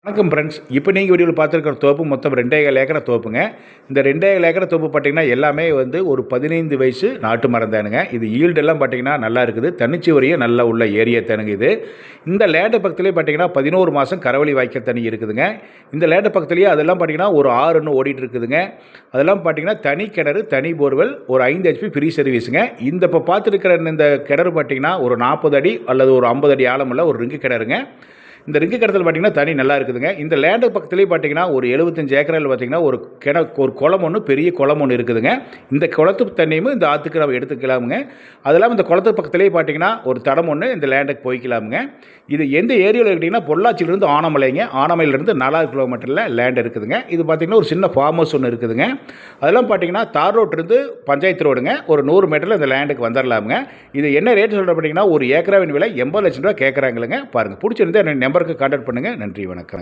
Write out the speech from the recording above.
வணக்கம் ஃப்ரெண்ட்ஸ். இப்போ நீங்கள் வீடியோவில் பார்த்துருக்கிற தோப்பு மொத்தம் 2,1/4 ஏக்கரை தோப்புங்க. இந்த 2,1/4 ஏக்கரை தோப்பு பார்த்திங்கன்னா எல்லாமே ஒரு 15 வயசு நாட்டு மரம் தானுங்க. இது ஈல்டெல்லாம் பார்த்திங்கன்னா நல்லா இருக்குது. தனிச்சு வரையும் நல்லா உள்ள ஏரியா தானுங்க இது. இந்த லேண்டு பக்கத்துலேயே பார்த்திங்கன்னா 11 மாதம் கரவழி வாய்க்கால் தண்ணி இருக்குதுங்க. இந்த லேண்டு பக்கத்துலேயே அதெல்லாம் பார்த்திங்கன்னா ஒரு 6 இன்னும் ஓடிட்டு இருக்குதுங்க. அதெல்லாம் பார்த்திங்கன்னா தனி கிணறு, தனி போர்வெல், ஒரு 5 HP ஃப்ரீ சர்வீஸுங்க. இந்த இப்போ பார்த்துருக்கிற இந்த கிணறு பார்த்திங்கன்னா ஒரு 40 அடி அல்லது ஒரு 50 அடி ஆழமுள்ள ஒரு ரிங்கு கிணறுங்க. இந்த ரிங்கு கிணத்துல பார்த்திங்கன்னா தண்ணி நல்லா இருக்குதுங்க. இந்த லேண்டு பக்கத்துலேயே பார்த்திங்கன்னா ஒரு 75 ஏக்கரில் பார்த்திங்கன்னா ஒரு குளம் ஒன்று, பெரிய குளம் ஒன்று இருக்குதுங்க. இந்த குளத்து தண்ணியும் இந்த ஆற்றுக்கு நம்ம எடுத்துக்கலாமுங்க. அது இல்லாமல் இந்த குளத்து பக்கத்துலேயே பார்த்திங்கன்னா ஒரு தடம் ஒன்று இந்த லேண்டுக்கு போய்க்கலாமுங்க. இது எந்த ஏரியாவில் எடுத்திங்கன்னா பொள்ளாச்சியிலேருந்து ஆனமலைங்க. ஆனமலையிலேருந்து 4 கிலோமீட்டரில் லேண்ட் இருக்குதுங்க. இது பார்த்திங்கன்னா ஒரு சின்ன ஃபார்ம் ஹவுஸ் ஒன்று இருக்குதுங்க. அதெல்லாம் பார்த்திங்கன்னா தார் ரோட்டிலிருந்து பஞ்சாயத்து ரோடுங்க. ஒரு 100 மீட்டரில் இந்த லேண்டுக்கு வந்துடலாமுங்க. இது என்ன ரேட் சொல்கிற பார்த்திங்கன்னா ஒரு ஏக்கராவின் விலை 80 லட்சம் ரூபா கேட்குறாங்களுங்க. பாருங்கள், பிடிச்சிருந்தா நம்பருக்கு கான்டாக்ட் பண்ணுங்கள். நன்றி, வணக்கம்.